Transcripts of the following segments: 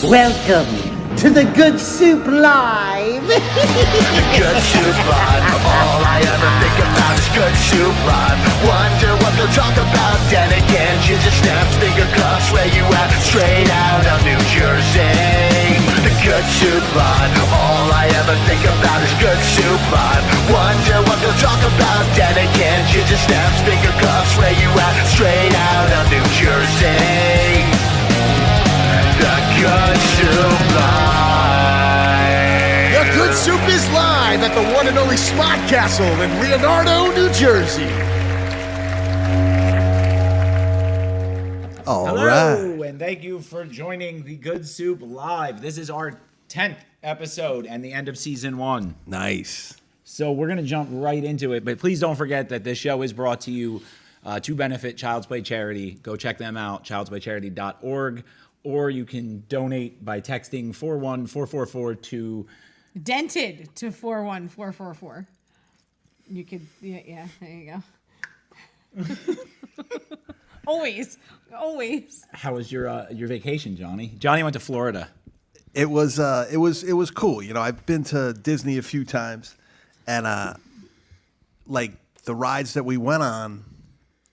Welcome to the Good Soup Live. Good Soup Live. All I ever think about is Good Soup Live. Wonder what they'll talk about. Then again, ginger snaps, finger cuffs, where you at? Straight out of New Jersey. The Good Soup Live. All I ever think about is Good Soup Live. Wonder what they'll talk about. Then again, ginger snaps, finger cuffs, where you at? Straight out of New Jersey. The Good Soup Live. The Good Soup is live at the one and only Smart Castle in Leonardo, New Jersey. Hello, and thank you for joining the Good Soup Live. This is our 10th episode and the end of season 1. Nice. So we're going to jump right into it, but please don't forget that this show is brought to you to benefit Child's Play Charity. Go check them out, childsplaycharity.org, or you can donate by texting 41444 to... Dented to 41444. You could, yeah, there you go. Always. How was your vacation, Johnny? Johnny went to Florida. It was cool. You know, I've been to Disney a few times, and like the rides that we went on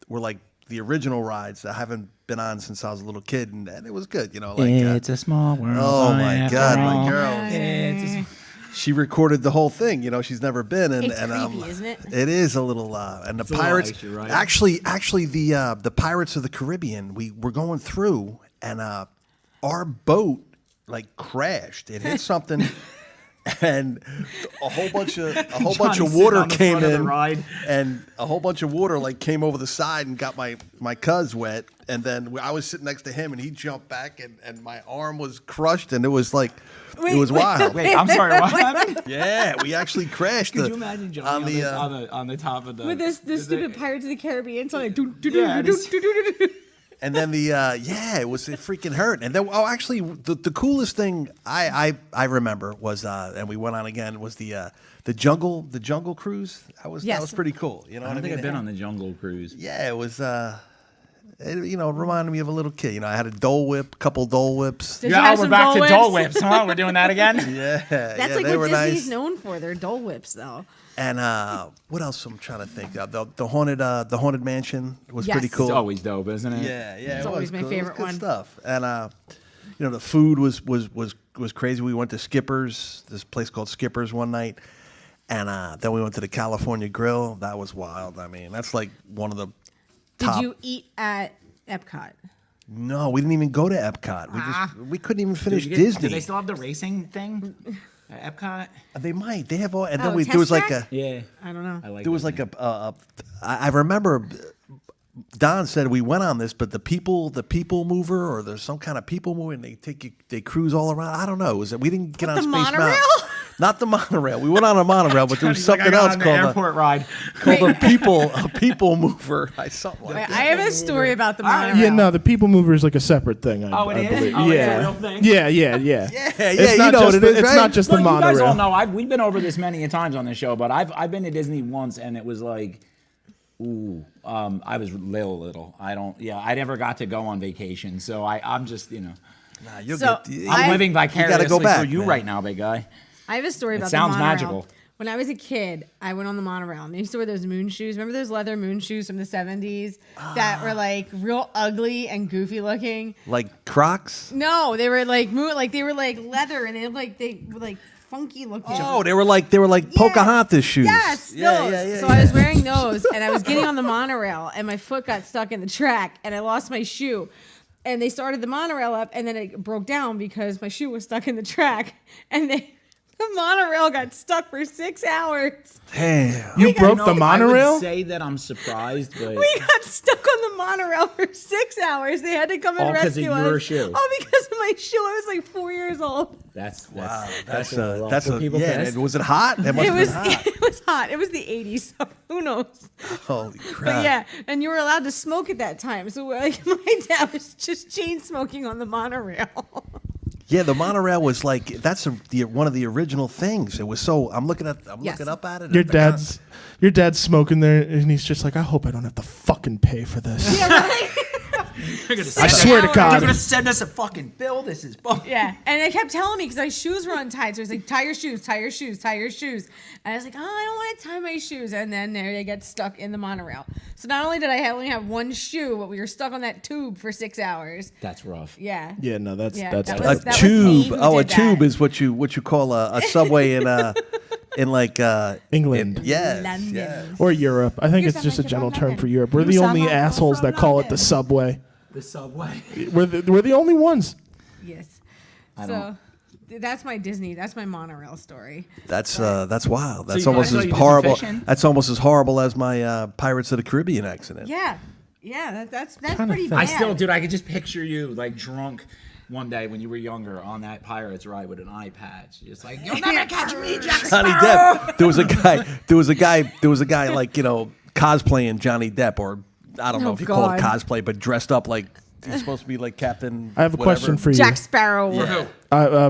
were like the original rides that I haven't been on since I was a little kid, and it was good. You know, like it's a small world. Oh my God, my girl! Hey. She recorded the whole thing. You know, she's never been, and It's and creepy, isn't it? It is a little. And the It's a little pirates, icy, right? actually, the Pirates of the Caribbean. We were going through, and our boat like crashed. It hit something. And a whole bunch of water came in, and a whole bunch of water like came over the side and got my cuz wet. And then I was sitting next to him, and he jumped back, and my arm was crushed, and it was like it was wild. Wait, I'm sorry, what happened? Yeah, we actually crashed. Could you imagine Johnny on the top of the... With this stupid Pirates of the Caribbean song, like, And then it was, it freaking hurt. And then, actually, the coolest thing I remember was, and we went on again, was the jungle cruise. That was pretty cool. You know, I don't think I've been on the Jungle Cruise. Yeah, it was. It reminded me of a little kid. You know, I had a Dole Whip, couple Dole Whips. Did you have we're some back Dole to Dole Whips? Whips, huh? We're doing that again? Yeah, That's like they what were Disney's nice. known for, their Dole Whips, though. And what else I'm trying to think of? The haunted mansion was Yes. pretty cool. It's always dope, isn't it? Yeah, It's it always was my cool. favorite It was good one. stuff. And the food was crazy. We went to Skipper's, this place called Skipper's one night, and then we went to the California Grill. That was wild. I mean, that's like one of the top. Did you eat at Epcot? No, we didn't even go to Epcot. We couldn't even finish Do Disney. they still have the racing thing at Epcot? They might. They have all. And then Oh, there was test like track? Yeah. I don't know. I like there was that like thing. I remember Don said we went on this, but the people mover, or there's some kind of people mover, and they cruise all around. I don't know. Was it we didn't get on the Space monorail? Mountain? Not the monorail. We went on a monorail, but there was Like, something I got else on the called airport ride. a people mover. Something like Wait, that. I have a story about the All right. monorail. Yeah, no, the people mover is like a separate thing. I Oh, it is? believe. Oh, it's a yeah. real thing? Yeah. Yeah, It's you not know just what it the, is, It's right? not just Well, the you guys all monorail. know we've been over this many times on the show, but I've been to Disney once, and it was like, I was little. I never got to go on vacation, so I'm just, Nah, you'll So, get, I'm living vicariously go back, through you man. right now, big guy. I have a story about sounds the monorail. magical. When I was a kid, I went on the monorail, and they used to wear those moon shoes. Remember those leather moon shoes from the 70s that were like real ugly and goofy looking? like Crocs. No, they were like they were like leather, and they were like funky looking. Oh, they were like Pocahontas shoes. Yes, those. So I was wearing those, and I was getting on the monorail, and my foot got stuck in the track, and I lost my shoe. And they started the monorail up, and then it broke down because my shoe was stuck in the track, and the monorail got stuck for 6 hours. Damn. You broke the I monorail? would say that I'm surprised, but We got stuck on the monorail for 6 hours. They had to come and All 'cause of rescue us. your shoe. All because of my shoe. I was like 4 years old. that's That's rough. Were people yeah. pissed? Was it hot? It must It have was been hot. it was hot. It was the 80s, so who knows? Holy crap. But yeah, and you were allowed to smoke at that time. So like my dad was just chain smoking on the monorail. Yeah, the monorail was like one of the original things. It was so. I'm looking up at it. Your dad's smoking there, and he's just like, I hope I don't have to fucking pay for this. Yeah, right? I swear to God. They're gonna send us a fucking bill. This is Yeah, and they kept telling me because my shoes were untied. So it's like, tie your shoes, tie your shoes, tie your shoes. And I was like, oh, I don't want to tie my shoes. And then there they get stuck in the monorail. So not only did I only have one shoe, but we were stuck on that tube for 6 hours. That's rough. Yeah. Yeah, no, that's Yeah, that's that tough. was- A that tube. who Oh, a did tube that. is what you call a subway in like England. yes, London. yes. Or Europe. I think You it's sound just like a you're general from term London. for Europe. We're You the sound only like you're assholes from that call it the London. subway. The subway. We're the only ones. Yes. I So that's my Disney. That's my monorail story. That's wild. That's you almost guys as know you did some horrible. fishing? That's almost as horrible as my Pirates of the Caribbean accident. Yeah. Yeah. That's Kinda pretty thing. bad. I still, dude, I could just picture you like drunk one day when you were younger on that Pirates ride with an eye patch. Just like, you'll never catch me, Jack Johnny Sparrow. Depp. There was a guy like cosplaying Johnny Depp, or I don't know Oh, if you call it God. cosplay, but dressed up like he's supposed to be like Captain. I have a question for you. Jack Sparrow.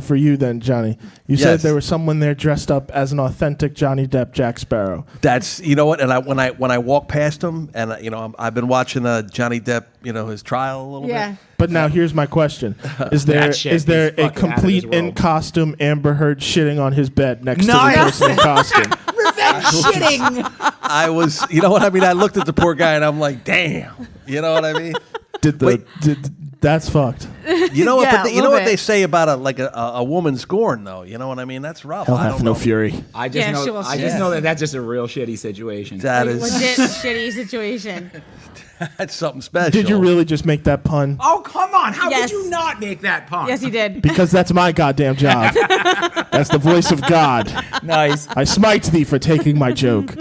For you then, Johnny. You said Yes. there was someone there dressed up as an authentic Johnny Depp Jack Sparrow. That's what, and when I walk past him, and I've been watching Johnny Depp, his trial a little Yeah. bit. But now here's my question: Is there That shit is there is a fucking out of complete this in world. costume Amber Heard shitting on his bed next Nice. to the person in costume? Shitting. I was, you know what I mean. I looked at the poor guy, and I'm like, damn. You know what I mean? Wait. That's fucked. You know what? Yeah, but a you know little what bit. they say about a woman scorned, though. You know what I mean? That's rough. Hell I hath don't no know. fury. I just Yeah, know, she will I shit. just know that that's just a real shitty situation. That Like, is legit shitty situation. that's something special. Did you really just make that pun? Oh, come on. How Yes. could you not make that pun? Yes, he did. Because that's my goddamn job. That's the voice of God. Nice. I smite thee for taking my joke.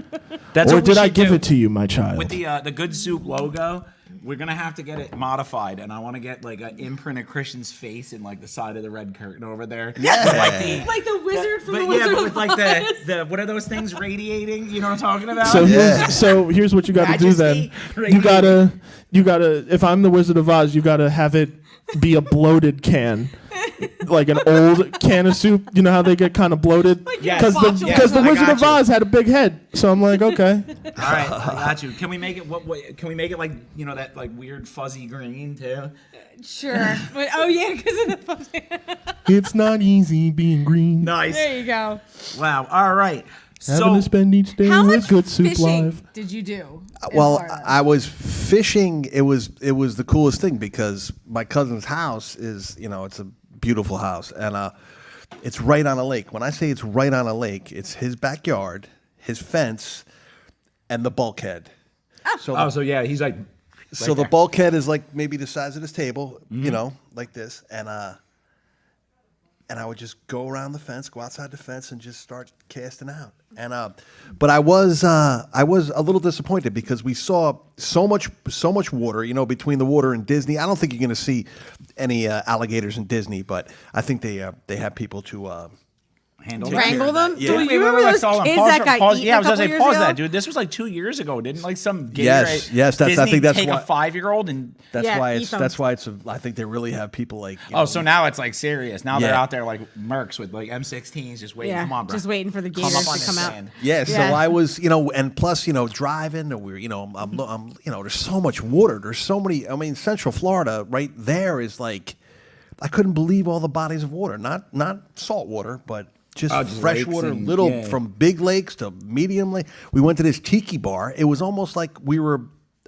That's Or what we did I should give do. it to you, my child? With the Good Soup logo, we're gonna have to get it modified, and I want to get like an imprint of Christian's face in like the side of the red curtain over there. Yeah. Like the wizard from the But Wizard yeah, but of with like Oz. the what are those things radiating? You know what I'm talking about? So here's what you got to do then. Majesty. You gotta. If I'm the Wizard of Oz, you gotta have it be a bloated can, like an old can of soup. You know how they get kind of bloated Yes. because the Yes, I Wizard got of you. Oz had a big head. So I'm like, okay, All right, I got you. Can we make it Can we make it like that like weird fuzzy green too? Sure. But, oh, yeah, because of the fucking. it's not easy being green. Nice. There you go. Wow. All right. Having to spend each day How with much Good Soup fishing Live. did you do? in Well, Florida? I was fishing. It was the coolest thing because my cousin's house is, it's a beautiful house, and it's right on a lake. When I say it's right on a lake, it's his backyard, his fence, and the bulkhead. So Oh, so yeah, he's like. So the bulkhead is like maybe the size of this table, like this, and I would just go around the fence, go outside the fence, and just start casting out. And but I was a little disappointed because we saw so much water, between the water and Disney. I don't think you're going to see any alligators in Disney, but I think they have people to. handle Wrangle them? Yeah. Do Wait, you remember those kids that got eaten Yeah, I a was gonna couple say years pause ago? that, dude. This was like 2 years ago, didn't like some Gatorade Yes, that's- I Disney think that's take why- a 5-year-old and. That's Yeah, why eat it's them. that's why it's. I think they really have people like. Oh, so now it's like serious. Now they're Yeah. out there like mercs with like M16s, just waiting. Yeah, Come on, bro. just waiting for the Come gators up on to this come out. sand. Yeah, so Yeah. I was, and plus, driving, and we're, I'm, there's so much water. There's so many. I mean, Central Florida, right there, is like, I couldn't believe all the bodies of water. Not salt water, but just Just fresh lakes water. and- Little yeah. from big lakes to medium lake. We went to this tiki bar. It was almost like we were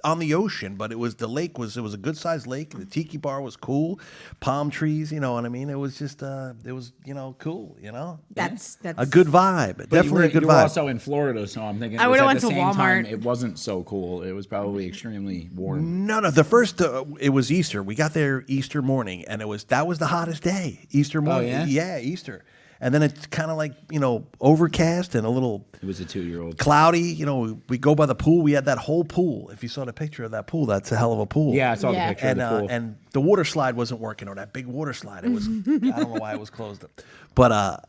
on the ocean, but it was a good sized lake. The tiki bar was cool, palm trees. You know what I mean? It was just, it was, cool. That's a good vibe. But Definitely a good you were vibe. also in Florida, so I'm thinking. I it was would've at went the to same time, Walmart. It wasn't so cool. It was probably extremely warm. No. The first it was Easter. We got there Easter morning, and that was the hottest day. Easter morning. Oh, yeah? Easter. And then it's kind of like overcast and a little It was a 2-year-old. cloudy. We go by the pool. We had that whole pool. If you saw the picture of that pool, that's a hell of a pool. Yeah, I saw Yeah. the picture And of the pool. and the water slide wasn't working, or that big water slide. It was I don't know why it was closed. But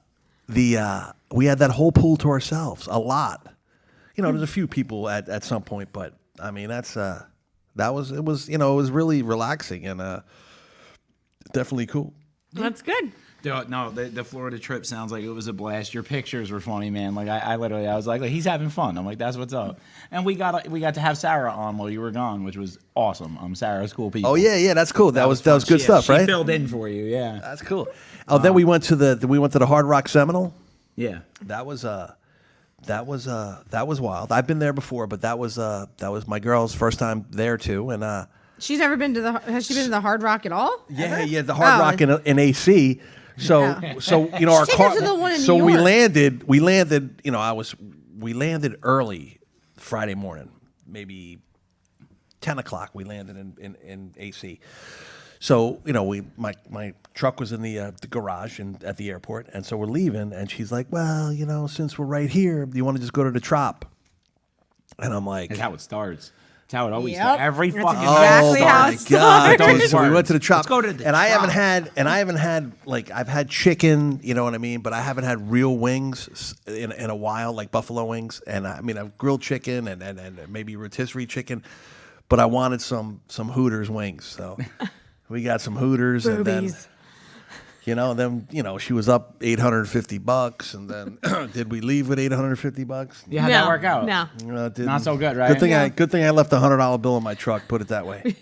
we had that whole pool to ourselves. A lot. There's a few people at some point, but I mean it was really relaxing and definitely cool. That's good. No, the Florida trip sounds like it was a blast. Your pictures were funny, man. Like I literally, I was like, he's having fun. I'm like, that's what's up. And we got to have Sarah on while you were gone, which was awesome. Sarah's cool people. Oh yeah, that's cool. That was fun. good stuff, She right? filled in for you, yeah. That's cool. Oh, then we went to the Hard Rock Seminole. Yeah. That was wild. I've been there before, but that was my girl's first time there too, and She's never been to has she been to the Hard Rock at all? yeah, the Hard Rock in AC. So our Take car. her to the one in So New we York. landed. We landed early Friday morning, maybe 10 o'clock. We landed in AC. So my truck was in the garage and at the airport, and so we're leaving, and she's like, well, since we're right here, do you want to just go to the Trop? And I'm like, That's how it starts. That's how it always Yep. starts. Every That's fucking exactly oh how my it god! starts. Dude, so we went to the Trop, Let's go to the and I haven't Trop. had like I've had chicken, you know what I mean, but I haven't had real wings in a while, like buffalo wings, and I've grilled chicken and maybe rotisserie chicken, but I wanted some Hooters wings, so we got some Hooters, and then. Boobies. She was up $850, and then did we leave with $850? Yeah, how'd that work out? No. It didn't. Not so good, right? Good thing I left a $100 bill in my truck. Put it that way.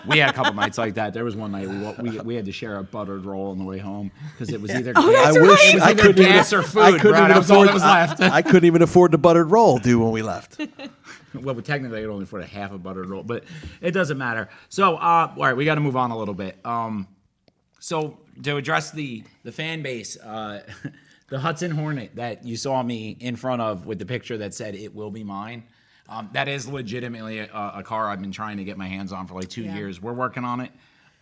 We had a couple nights like that. There was one night we had to share a buttered roll on the way home because it was either Oh, gas, that's I wish right. it was I either couldn't gas even, or food. I couldn't bro. even That was all afford. that was left. I couldn't even afford the buttered roll, dude, when we left. Well, but technically, I could only afford a half a buttered roll, but it doesn't matter. So, all right, we got to move on a little bit. So to address the fan base, the Hudson Hornet that you saw me in front of with the picture that said "It will be mine," that is legitimately a car I've been trying to get my hands on for like 2 years. We're working on it.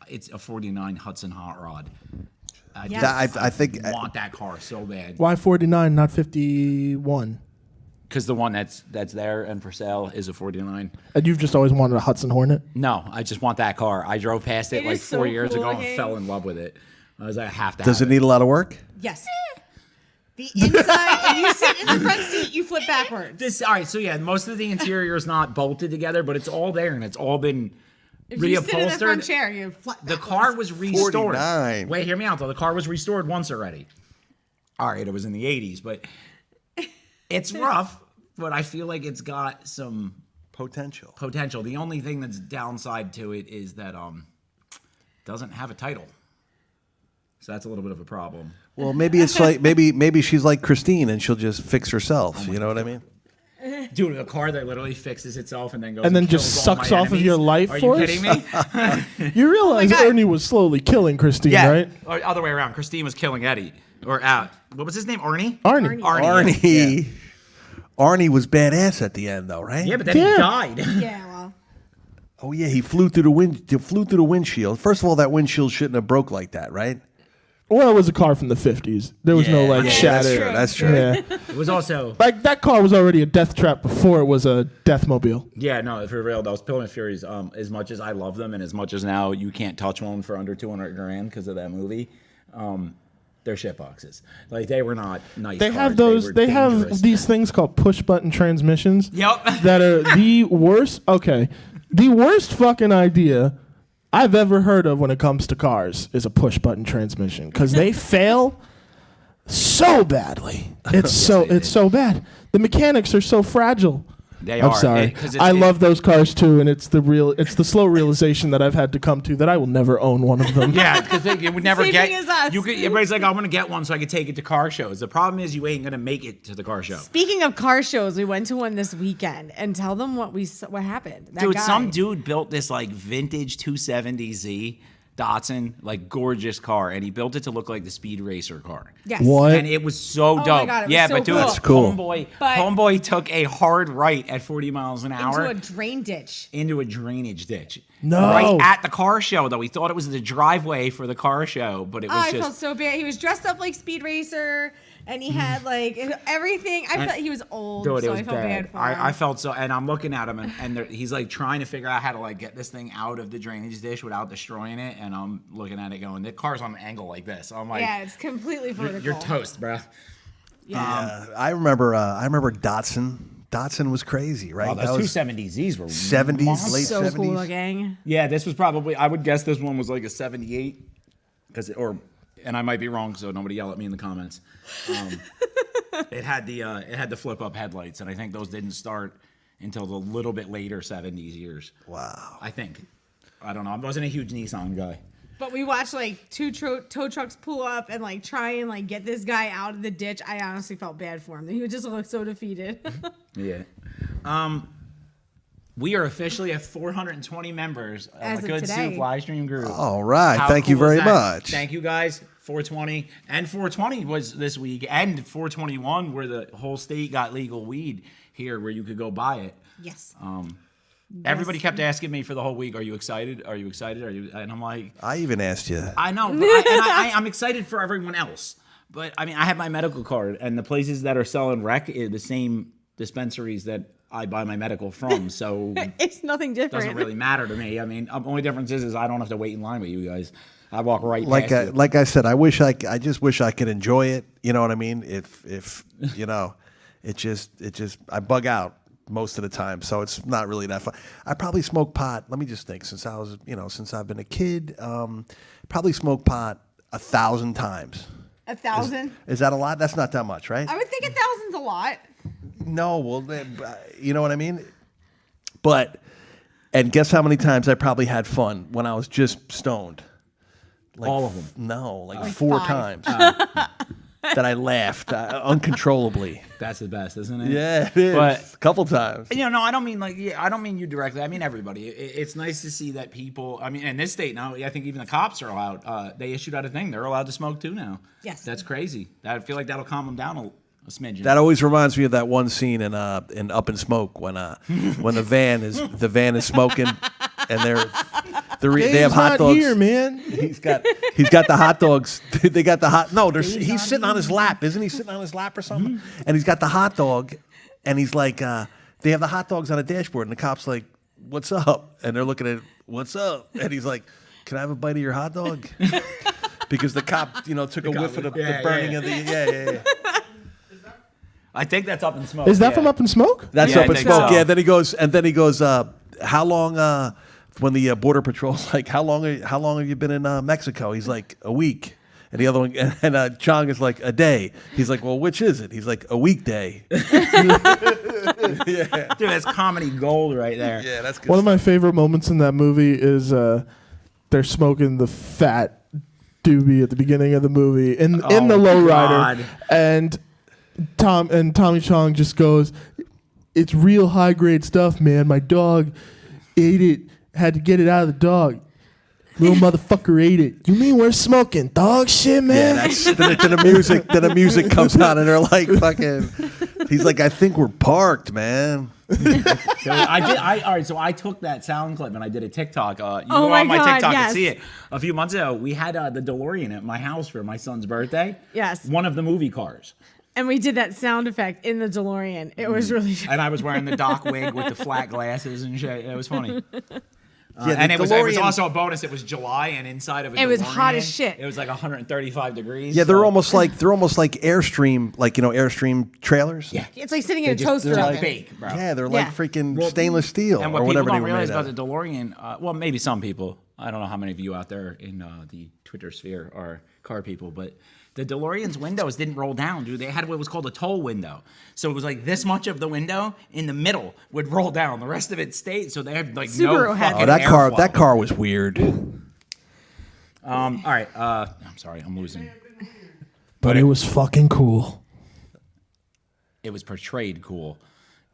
It's a '49 Hudson Hot Rod. I want that car so bad Why 49, not 51? because the one that's there and for sale is a '49. And you've just always wanted a Hudson Hornet? No, I just want that car. I drove past it It like is so 4 years cool ago and looking. fell in love with it. I was like, I have to. Does have it need a lot of work? Yes. The inside, if you sit in the front seat, you flip backwards. All right, so yeah, most of the interior is not bolted together, but it's all there and it's all been If you sit in the front reupholstered. chair, you flip The backwards. car was restored. 49. Wait, hear me out though. The car was restored once already. All right, it was in the 80s, but it's rough, but I feel like it's got some Potential. potential. The only thing that's downside to it is that doesn't have a title. So that's a little bit of a problem. Well, maybe it's like maybe she's like Christine and she'll just fix herself. You know what I mean? Dude, a car that literally fixes itself and then goes And then kills just all sucks my off of enemies. your life Are force? you kidding me? You realize God. Ernie was slowly killing Christine, right? Or other way around. Christine was killing Eddie. Or what was his name? Arnie? Arnie. Arnie. Arnie was badass at the end, though, right? Yeah, but then Yeah. he died. Yeah, well. Oh yeah, he flew through the windshield. First of all, that windshield shouldn't have broke like that, right? Well, it was a car from the 50s. There was no like Yeah, shatter. That's true. Yeah. It was also Like that car was already a death trap before it was a deathmobile. yeah, no, for real. Those Pilgrim Furies, as much as I love them, and as much as now you can't touch one for under 200 grand because of that movie, they're shitboxes. Like they were not nice. They have cars. those. were They have dangerous. these things called push button transmissions. Yep. That are the worst. Okay, the worst fucking idea I've ever heard of when it comes to cars is a push button transmission because they fail so badly. It's so bad. The mechanics are so fragile. They I'm are. sorry. 'Cause I love those cars too, and it's the slow realization that I've had to come to that I will never own one of them. Yeah, because it would never Same get. thing as us. Everybody's like, I want to get one so I could take it to car shows. The problem is you ain't gonna make it to the car show. Speaking of car shows, we went to one this weekend, and tell them what happened. That Dude, guy. some dude built this like vintage 270Z Datsun, like gorgeous car, and he built it to look like the Speed Racer car. Yes. What? And it was so my dope. God, it was yeah, so but dude, cool. That's cool. But- Homeboy took a hard right at 40 miles an hour Into a drain ditch. into a drainage ditch. No. Right at the car show, though. We thought it was the driveway for the car show, but it was I just. felt so bad. He was dressed up like Speed Racer, and he had like everything. I felt he was old, Dude, so it was I felt bad for him. I felt so, and I'm looking at him, and he's like trying to figure out how to like get this thing out of the drainage dish without destroying it, and I'm looking at it going, the car's on an angle like this. I'm like, yeah, it's completely vertical. you're toast, bro. I remember Datsun. Datsun was crazy, right? Oh, That those was 270Zs were 70s, monsters. late So 70s. cool looking. Yeah, this was probably. I would guess this one was like a 78, and I might be wrong, so nobody yell at me in the comments. It had the flip up headlights, and I think those didn't start until the little bit later 70s years. Wow. I think. I don't know. I wasn't a huge Nissan guy. But we watched like two tow trucks pull up and like try and like get this guy out of the ditch. I honestly felt bad for him. He would just look so defeated. Yeah. We are officially at 420 members As of of the Good today. Soup live stream group. All right. How Thank you cool is very that? much. Thank you guys. 420 and 420 was this week, and 421 where the whole state got legal weed here, where you could go buy it. Yes. Everybody kept asking me for the whole week, "Are you excited? Are you excited? Are you?" And I'm like, I even asked you. I know, but I'm excited for everyone else. But I mean, I have my medical card, and the places that are selling rec are the same dispensaries that I buy my medical from. So It's nothing it different. doesn't really matter to me. I mean, the only difference is I don't have to wait in line with you guys. I walk right Like past you. like I said, I just wish I could enjoy it. You know what I mean? If you know, it just I bug out most of the time, so it's not really that fun. I probably smoke pot. Let me just think. Since I've been a kid, probably smoked pot 1,000 times. 1,000? Is that a lot? That's not that much, right? I would think 1,000's a lot. No, well, you know what I mean? And guess how many times I probably had fun when I was just stoned? Like, all of them. No, like Like 4 5. times that I laughed uncontrollably. That's the best, isn't it? Yeah, it is. But A couple times. you know, no, I don't mean I don't mean you directly. I mean everybody. It's nice to see that people. I mean, in this state now, I think even the cops are allowed. They issued out a thing; they're allowed to smoke too now. Yes. That's crazy. I feel like that'll calm them down a smidgen. That always reminds me of that one scene in Up in Smoke when the van is smoking and they have hot not dogs. here, man. He's got the hot dogs. They got the hot. No, he's sitting on his lap, isn't he? Sitting on his lap or something. And he's got the hot dog, and he's like, they have the hot dogs on a dashboard, and the cop's like, "What's up?" And they're looking at, "What's up?" And he's like, "Can I have a bite of your hot dog?" Because the cop, took a whiff of the burning of the yeah. I think that's Up in Smoke. Is that yeah. from Up in Smoke? That's Yeah, Up I in think Smoke. so. Yeah. Then he goes. How long? When the border patrol's like, how long have you been in Mexico? He's like, a week. And the other one, and Chong is like, a day. He's like, well, which is it? He's like, a weekday. Yeah. Dude, that's comedy gold right there. Yeah, that's good. One of my favorite moments in that movie is they're smoking the fat doobie at the beginning of the movie in the lowrider, God. and Tommy Chong just goes, "It's real high grade stuff, man. My dog ate it. Had to get it out of the dog. Little motherfucker ate it. You mean we're smoking dog shit, Yeah, man?" that's then the music comes on and they're like fucking. He's like, I think we're parked, man. So all right. So I took that sound clip and I did a TikTok. You Oh go my on my God, TikTok yes. and see it. A few months ago, we had the DeLorean at my house for my son's birthday. Yes. One of the movie cars. And we did that sound effect in the DeLorean. It was really And I was wearing the Doc wig with the flat glasses and shit. It was funny. Yeah, And the it was DeLorean- also a bonus. It was July, and inside of a It was DeLorean, hot as shit. It was like 135 degrees. Yeah, they're so- almost like Airstream, Airstream trailers. Yeah. It's like sitting in a They're toaster like oven. fake, bro. Yeah, they're like Yeah. freaking stainless steel And or what people whatever they don't were realize made about of. the DeLorean, well, maybe some people, I don't know how many of you out there in the Twitter sphere are car people, but the DeLorean's windows didn't roll down, dude. They had what was called a toll window. So it was like this much of the window in the middle would roll down. The rest of it stayed. So they had like Subaru no had fucking Oh, airflow. that car was weird. All right. I'm sorry. I'm losing. But it was fucking cool. It was portrayed cool.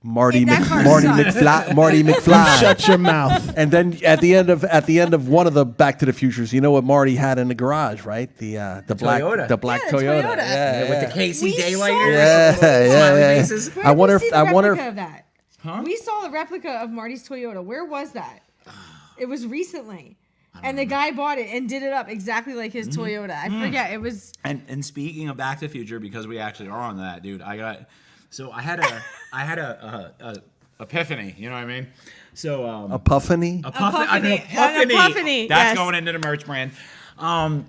Marty That car McFly. Marty McFly. Shut your mouth. And then at the end of one of the Back to the Futures, you know what Marty had in the garage, right? The black Toyota. the black Yeah, the Toyota. Toyota. Yeah, With the KC We daylighters. yeah, smiley yeah. faces. Where I did wonder we if see the I wonder replica if of that? Huh? We saw the replica of Marty's Toyota. Where was that? It was recently. And the guy bought it and did it up exactly like his Toyota. I forget. It was And speaking of Back to the Future, because we actually are on that, dude, I had a epiphany. You know what I mean? So a Puffany. Epiphany. An epiphany, That's yes. going into the merch brand. An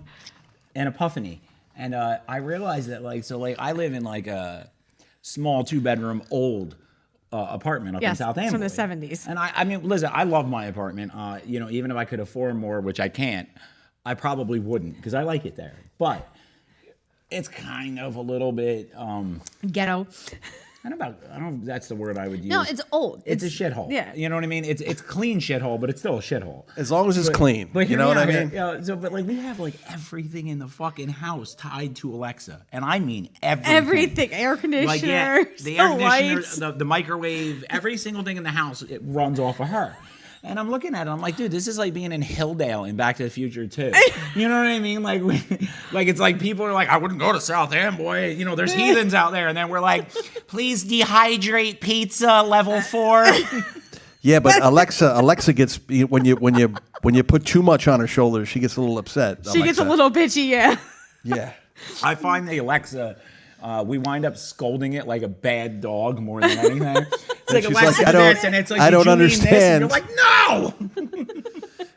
epiphany, and I realized that I live in like a small 2-bedroom old apartment up in Yes, South it's Amboy. from the 70s. And I mean, listen, I love my apartment. Even if I could afford more, which I can't, I probably wouldn't because I like it there. But it's kind of a little bit Ghetto. I don't know if that's the word I would use. No, it's old. It's a shithole. Yeah. You know what I mean? It's clean shithole, but it's still a shithole. As long as it's clean. But you know what I yeah, mean? yeah, so, but like we have like everything in the fucking house tied to Alexa, and I mean everything. Everything. Air conditioner. Like yeah, the air conditioner, lights. the microwave, every single thing in the house, it runs off of her. And I'm looking at it, I'm like, dude, this is like being in Hilldale in Back to the Future too. You know what I mean? Like, like it's like people are like, I wouldn't go to South End, boy. You know, there's heathens out there, and then we're like, please dehydrate pizza level 4. Yeah, but Alexa gets when you put too much on her shoulders, she gets a little upset. She gets a little bitchy, yeah. Yeah. I find the Alexa, we wind up scolding it like a bad dog more than anything. It's like she's Alexa like, this, and it's like, I did don't you mean this? And understand. you're like, no.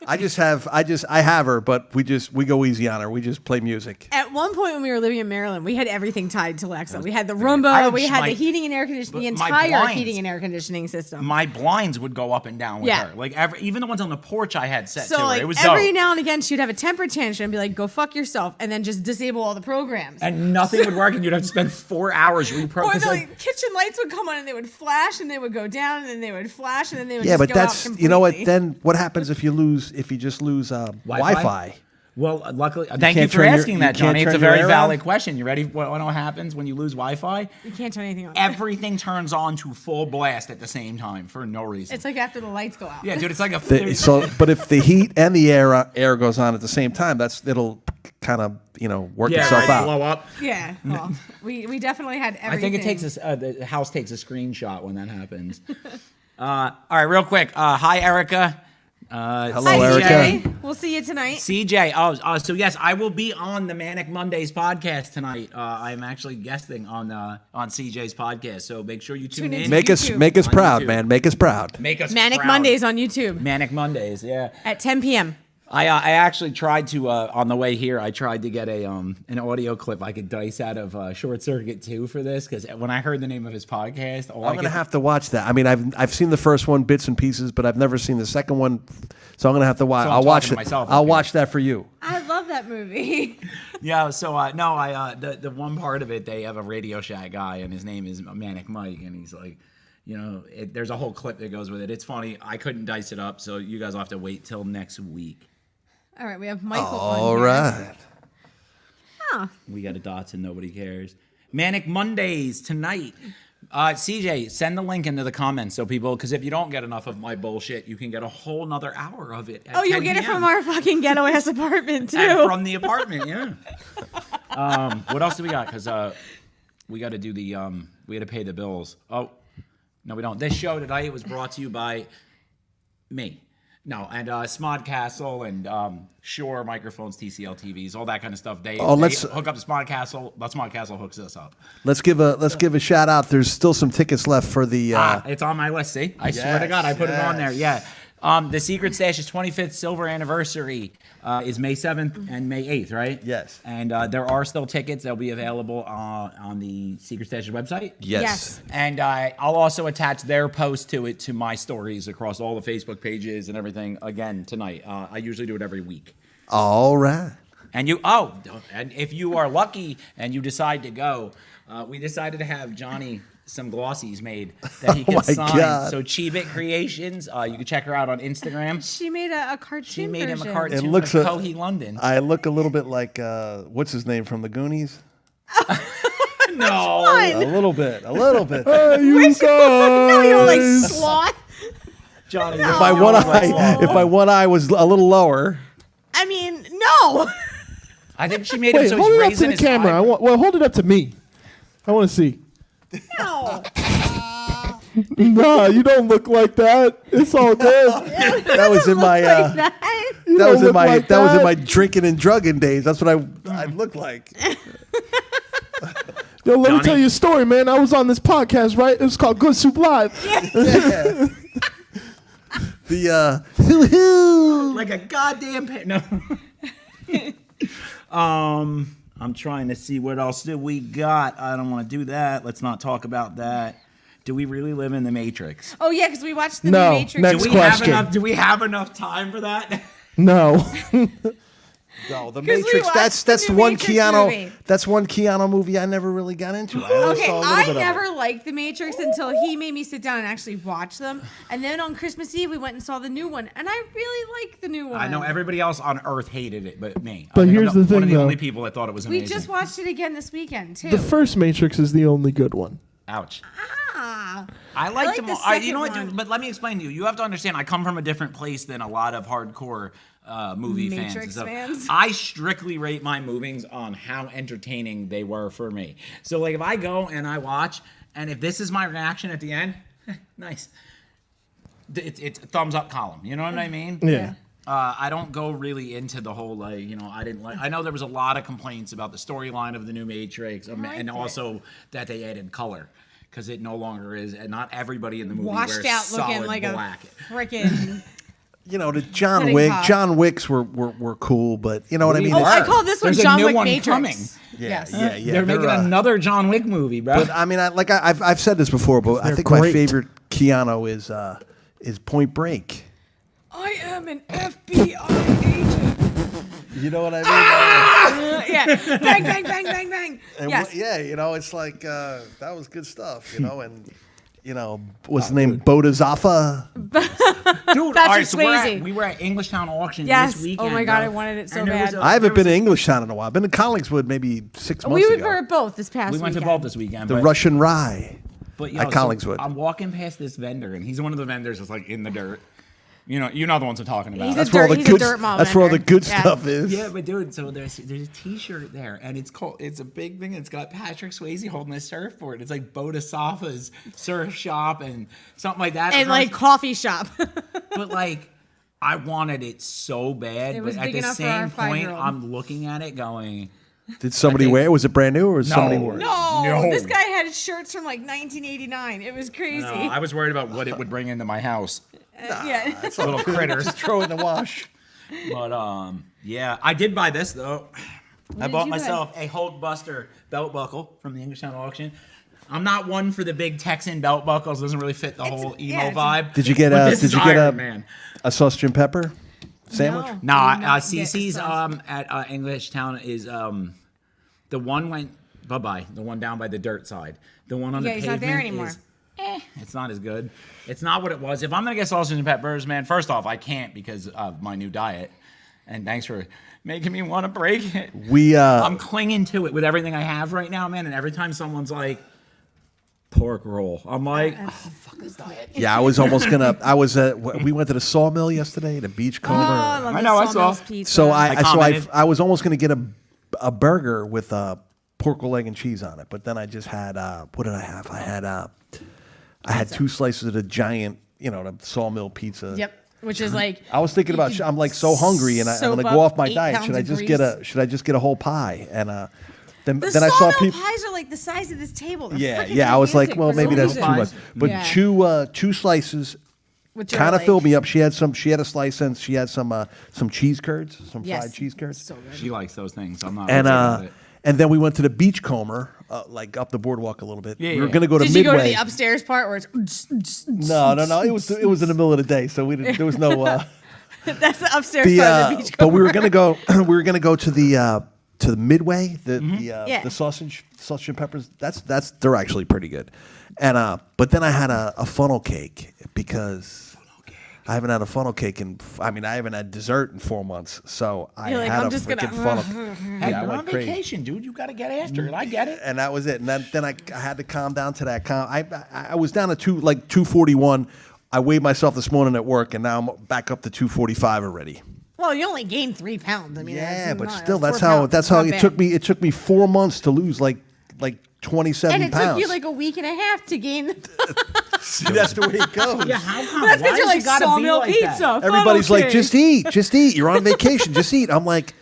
I have her, but we go easy on her. We just play music. At one point when we were living in Maryland, we had everything tied to Alexa. We had the I Roomba, had we had my- the heating and air conditioning, the but my entire blinds- heating and air conditioning system. My blinds would go up and down with Yeah. her. Like even the ones on the porch I had set to So her. like It was every dope. now and again, she'd have a temper tantrum and be like, "Go fuck yourself," and then just disable all the programs. And nothing would work, and you'd have to spend 4 hours or reprogramming. the like, kitchen lights would come on and they would flash and they would go down and then they would flash and then they would Yeah, just but go that's out you know what? completely. Then what happens if you just lose Wi-Fi? Well, luckily, thank you can't for turn your- asking you that, can't Johnny. It's a turn your very air valid on? question. You ready? What happens when you lose Wi-Fi? You can't turn anything on. Everything turns on to full blast at the same time for no reason. It's like after the lights go out. Yeah, dude, it's like a. But if the heat and the air goes on at the same time, it'll kind of work itself out. blow up. Yeah. Well, we definitely had everything. I think it takes the house takes a screenshot when that happens. All right, real quick. Hi, Erica. Hello, Hi, Erica. CJ. We'll see you tonight. CJ. So yes, I will be on the Manic Mondays podcast tonight. I'm actually guesting on CJ's podcast, so make sure you tune in. Make us YouTube. proud, YouTube. man. Make us proud. Make us Manic proud. Mondays on YouTube Manic Mondays, yeah. at 10 p.m. I actually tried to on the way here. I tried to get an audio clip I could dice out of Short Circuit 2 for this because when I heard the name of his podcast, I'm gonna have to watch that. I mean, I've seen the first one bits and pieces, but I've never seen the second one, so I'm gonna have to watch. So I'm I'll watch talking it. to myself I'll up watch that for you. I love that movie. Yeah, so the one part of it, they have a Radio Shack guy, and his name is Manic Mike, and he's like, there's a whole clip that goes with it. It's funny. I couldn't dice it up, so you guys will have to wait till next week. All right, we have Michael All on here. right. Huh. We got a dots and nobody cares. Manic Mondays tonight. CJ, send the link into the comments so people, because if you don't get enough of my bullshit, you can get a whole nother hour of it. At Oh, you'll 10 get it PM. from our fucking ghetto ass apartment too. And from the apartment, yeah. What else do we got? Because we got to do we got to pay the bills. Oh, no, we don't. This show tonight was brought to you by me. No, and Smodcastle and Shure microphones, TCL TVs, all that kind of stuff. They let's hook up to Smodcastle. Smodcastle hooks us up. Let's give a shout out. There's still some tickets left for the. It's on my list. See, I swear to God, I put it on there. Yeah. The Secret Stash's 25th silver anniversary is May 7th and May 8th, right? Yes. And there are still tickets. They'll be available on the Secret Stash's website. Yes. And I'll also attach their post to my stories across all the Facebook pages and everything again tonight. I usually do it every week. All right. And and if you are lucky and you decide to go, we decided to have Johnny some glossies made that he can my sign. God. So Chibit Creations, you can check her out on Instagram. She made a cartoon. She made him a version. cartoon It looks of Cohee London. I look a little bit like what's his name from the Goonies. No. A little bit. Hey, you guys. No, you don't like sloth. Johnny, If my one eye was a little lower. I mean, no. I think she made him Wait, so hold he's it up to raising the his camera. eye. Hold it up to me. I want to see. No. Nah, you don't look like that. It's all good. That was in my. Like that. You That don't was in look my. like That was in that. my drinking and drugging days. That's what I look like. Yo, let me Johnny? tell you a story, man. I was on this podcast, right? It was called Good Soup Live. The hoo-hoo. Like a goddamn no. I'm trying to see what else do we got. I don't want to do that. Let's not talk about that. Do we really live in the Matrix? Oh yeah, because we watched the No, new Matrix. next Do we have question. enough? Do we have enough time for that? No. No, the 'Cause we Matrix. watched That's the the new one Matrix Keanu. movie. That's one Keanu movie I never really got into. I only Okay, saw a little I bit of it. never liked The Matrix until he made me sit down and actually watch them. And then on Christmas Eve, we went and saw the new one, and I really liked the new one. I know everybody else on Earth hated it, but me. But I think here's I'm the one of thing, the though. only people that thought it was We amazing. just watched it again this weekend too. The first Matrix is the only good one. Ouch. Ah, I liked like them the all. You know what, second dude? one. But let me explain to you. You have to understand. I come from a different place than a lot of hardcore movie fans. Matrix and stuff. fans. I strictly rate my movies on how entertaining they were for me. So, like, if I go and I watch, and if this is my reaction at the end, nice. It's a thumbs up column. You know what I mean? Yeah. I don't go really into the whole I didn't like. I know there was a lot of complaints about the storyline of the new Matrix, and also that they added color because it no longer is, and not everybody in the movie washed wears out solid looking like black. a freaking. You know, the John Pudding Wick. pop. John Wicks were cool, but you know what I mean. Oh, I It's- call this one There's a John new Wick one Matrix. coming. Yes. yeah. They're making another John Wick movie, bro. But I mean, I've said this before, but I They're think my great. favorite Keanu is Point Break. I am an FBI agent. You know what I mean? Yeah. Bang, bang, bang, bang, bang. And Yes. yeah, you know, it's like that was good stuff, you know, and you know, what's his name? Bodhisattva. Dude, Patrick so Swayze. we were at Englishtown auction Yes. this weekend. Oh my God, bro. I wanted it so And there was bad. I haven't been to English Town in a while. I've been to Collingswood maybe 6 months We ago. were at both this past We went to weekend. both this weekend. The but, Russian Rye. but, at Collingswood. I'm walking past this vendor, and he's one of the vendors that's like in the dirt. You know the ones I'm talking about. He's That's a where all the he's a good. dirt mom That's where all the vendor. good Yeah. stuff is. Yeah, but dude, so there's a T-shirt there, and it's a big thing. It's got Patrick Swayze holding a surfboard. It's like Bodhisattva's surf shop and something like that. And like coffee shop. but like, I wanted it so bad, It but was at big the enough for same our point, 5-year-old. I'm looking at it going, Did somebody think- wear it? Was it brand new or was somebody wore it? No, this guy had shirts from like 1989. It was crazy. no, I was worried about what it would bring into my house. Yeah. Little critters. Just throw it in the wash. But yeah, I did buy this though. I did bought you buy? myself a Hulk Buster belt buckle from the Englishtown auction. I'm not one for the big Texan belt buckles. Doesn't really fit the whole emo it's- vibe. Did you get But a? this Did is you get Iron a? Man? A sausage and pepper sandwich? No. Nah, Did not get CC's sauce. at Englishtown is the one went bye. The one down by the dirt side. The one on Yeah, the he's pavement not there anymore. is it's not as good. It's not what it was. If I'm gonna get sausage and peppers, man, first off, I can't because of my new diet. And thanks for making me want to break it. I'm clinging to it with everything I have right now, man. And every time someone's like, pork roll, I'm like, oh, fuck this diet. Yeah, I was almost gonna. We went to the sawmill yesterday, the Beachcomber. Oh, I love I the know, I saw. Sawmills pizza. So I I commented. was almost gonna get a burger with pork roll, egg, and cheese on it, but then I just had what did I have? I had 2 slices of the giant, the sawmill pizza. Yep. Which is like. I was thinking about. I'm like so hungry, and I'm soak gonna go up off my 8 diet. pounds Should I of just grease. get a whole pie? And then The then I saw sawmill people. pies are like the size of this table. They're freaking Yeah. I was like, gigantic well, for maybe some that's reason. too much. But Yeah. two slices Which are kind of like- filled me up. She had a slice and she had some cheese curds, some Yes. fried cheese curds. So good. She likes those things. I'm not. And upset about it. and then we went to the Beachcomber, like up the boardwalk a little bit. Yeah, we were yeah. gonna go to Did you Midway. go to the upstairs part where it's. No. It was in the middle of the day, so there was no. That's the upstairs part of the beach. but we were gonna go. We were gonna go to the Midway, Yeah. the sausage and peppers. They're actually pretty good. And but then I had a funnel cake because. I haven't had a funnel cake I haven't had dessert in 4 months, so I You're like, had I'm a just freaking gonna- funnel. Hey, I you're went on crazy. vacation, dude. You got to get after it. I get it. And that was it. And then I had to calm down to that. I was down to 241. I weighed myself this morning at work, and now I'm back up to 245 already. Well, you only gained 3 pounds. I mean, Yeah, that's but not- still, 4 that's how pounds. it Not took bad. me. It took me 4 months to lose like 27 And it pounds. took you like a week and a half to gain. That's the way it goes. Yeah, how come? That's Why because you're does it like gotta be sawmill like pizza. that? Everybody's funnel like, cake. just eat. You're on vacation, just eat. I'm like,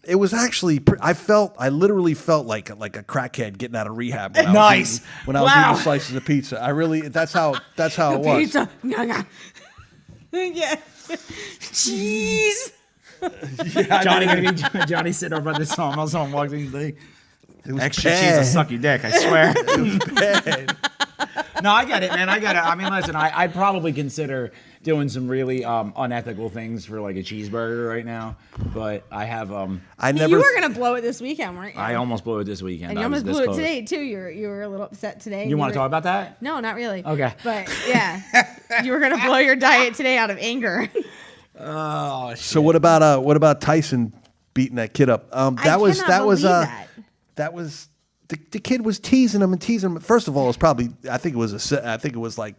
it was actually. I literally felt like a crackhead getting out of rehab. When Nice. I was Wow. eating slices of pizza. I really. That's how it was. Pizza. Yeah. Cheese. Johnny gonna be Johnny sitting over at the sawmill. Someone walks in, he's like, It was extra bad. cheese will suck your dick. I swear. Bad. No, I get it, man. I get it. I mean, listen, I'd probably consider doing some really unethical things for like a cheeseburger right now, but I have I never. You were gonna blow it this weekend, weren't you? I almost blew it this weekend. And you I was almost this blew it close. today too. You were a little upset today. You want to were- talk about that? No, not really. Okay. But yeah, you were gonna blow your diet today out of anger. Oh, shit. So what about Tyson beating that kid up? That was the kid was teasing him. First of all, it was probably I think it was set up. It was like,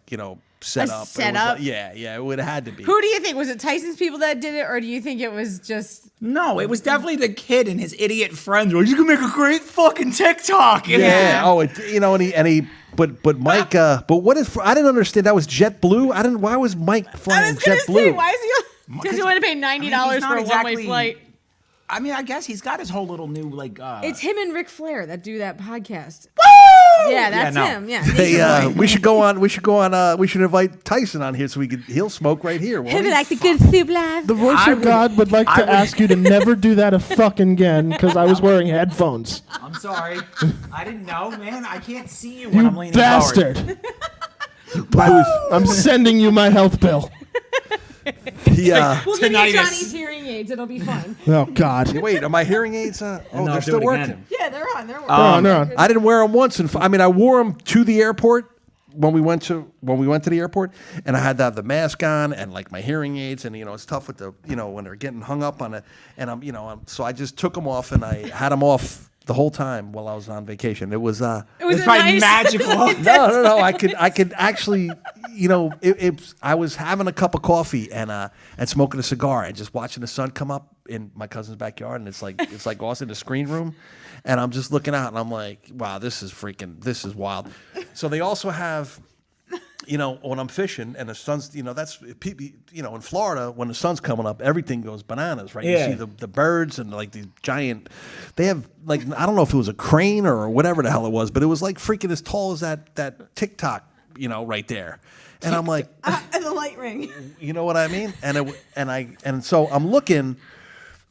set A up. setup? Yeah, it would have had to be. Who do you think was it? Tyson's people that did it, or do you think it was just? No, it was definitely the kid and his idiot friends. Were you can make a great fucking TikTok. Yeah. Oh, but Mike. But what is? I didn't understand. That was JetBlue. Why was Mike I flying was gonna JetBlue? say, why is he? Because he wanted to pay $90 for a one-way flight. I mean, I guess he's got his whole little new like. It's him and Ric Flair that do that podcast. Woo! Yeah, that's no. him. Yeah. Hey, we should go on. We should invite Tyson on here so he'll smoke right here. won't Him he? like the good soup live. The voice of God would like to ask you to never do that a fucking again because I was wearing headphones. I'm sorry. I didn't know, man. I can't see you when I'm You leaning bastard. Bruce. I'm sending you my health bill. Yeah. We'll give you Tinnitus. Johnny's hearing aids. It'll be fun. Oh, God. Wait, are my hearing aids? No, They're do still it working. again. Yeah, they're on. They're They're on. I didn't wear them once, I wore them to the airport when we went to the airport, and I had to have the mask on and like my hearing aids, and it's tough with the when they're getting hung up on it, and so I just took them off and I had them off the whole time while I was on vacation. It was It's probably magical. no. I could actually, I was having a cup of coffee and smoking a cigar and just watching the sun come up in my cousin's backyard, and it's like Austin, the screen room, and I'm just looking out and I'm like, wow, this is wild. So they also have, when I'm fishing and the sun's, that's in Florida when the sun's coming up, everything goes bananas, right? Yeah. You see the birds and like these giant. They have like I don't know if it was a crane or whatever the hell it was, but it was like freaking as tall as that TikTok, right there. And I'm like, and the light ring. you know what I mean? And so I'm looking.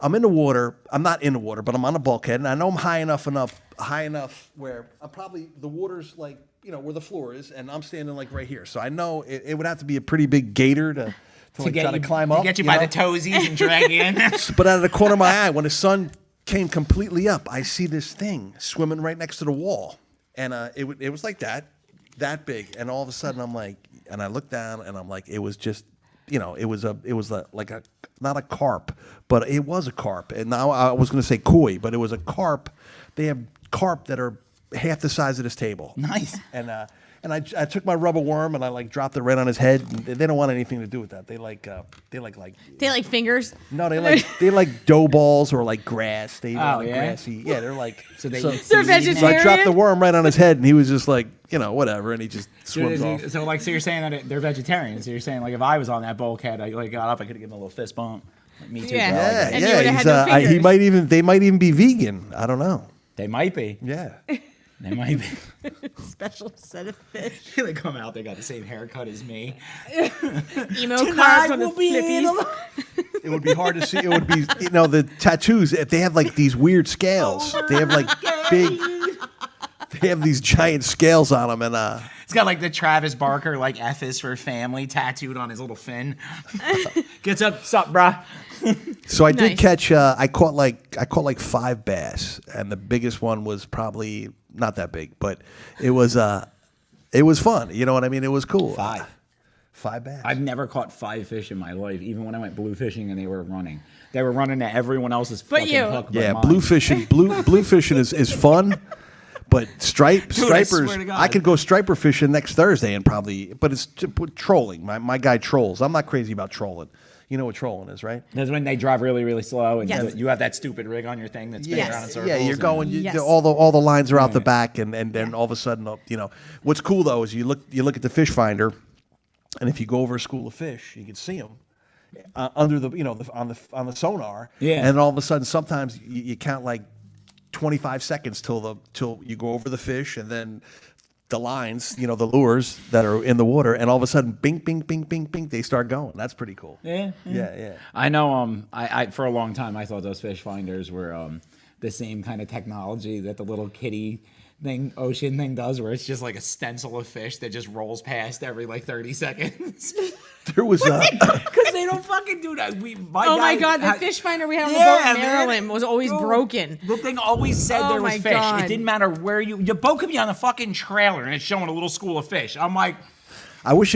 I'm in the water. I'm not in the water, but I'm on the bulkhead, and I know I'm high enough where I'm probably the water's like where the floor is, and I'm standing like right here. So I know it would have to be a pretty big gator to like try to climb up, to get you by the toesies and drag you in. But out of the corner of my eye, when the sun came completely up, I see this thing swimming right next to the wall, and it was like that big, and all of a sudden I'm like, and I look down, and I'm like, it was just. It was like a not a carp, but it was a carp. And now I was going to say koi, but it was a carp. They have carp that are half the size of this table. Nice. And I took my rubber worm and I like dropped it right on his head. And they don't want anything to do with that. They like They like fingers. no, they like dough balls or like grass. They like yeah? grassy. Yeah, they're like So they eat They're seaweed. vegetarian. So I dropped the worm right on his head, and he was just like, whatever, and he just swims off. So you're saying that they're vegetarians. So you're saying like if I was on that bulkhead, I like got up, I could have given him a little fist bump. Like, me too. Yeah. bro. Yeah, And you yeah. would've He's, had no he fingers. might even. They might even be vegan. I don't know. They might be. Yeah. They might be. Special set of fish. They come out. They got the same haircut as me. Emo Tonight cards on the we'll be in flippies. It would be hard to see. It would be, the tattoos. They have like these weird scales. They have like big. They have these giant scales on them, and It's got like the Travis Barker like F is for family tattooed on his little fin. Gets up, sup, bruh. so I did Nice. catch. I caught like 5 bass, and the biggest one was probably not that big, but it was fun. You know what I mean? It was cool. 5 bass. I've never caught 5 fish in my life, even when I went blue fishing and they were running. They were running to everyone else's fucking you. hook. But Yeah, mine. blue fishing is fun, but Dude, I swear to stripers. God. I could go striper fishing next Thursday and probably, but it's trolling. My guy trolls. I'm not crazy about trolling. You know what trolling is, right? That's when they drive really, really slow, and Yes. you have that stupid rig on your thing that's spinning around in circles. Yeah, you're and- going. Yes. All the lines are out the back, and then all of a sudden, what's cool though is you look at the fish finder, and if you go over a school of fish, you can see them. Under the on the sonar, Yeah. and all of a sudden sometimes you count like 25 seconds till you go over the fish, and then the lines, the lures that are in the water, and all of a sudden, bing, bing, bing, bing, bing, they start going. That's pretty cool. Yeah. I know. I for a long time I thought those fish finders were the same kind of technology that the little kitty ocean thing does, where it's just like a stencil of fish that just rolls past every like 30 seconds. There was Because they don't fucking do that. Oh my god, the fish finder we had on the boat in Maryland was always broken. The thing always said there was my fish. God. It didn't matter where your boat could be on the fucking trailer and it's showing a little school of fish. I'm like, I wish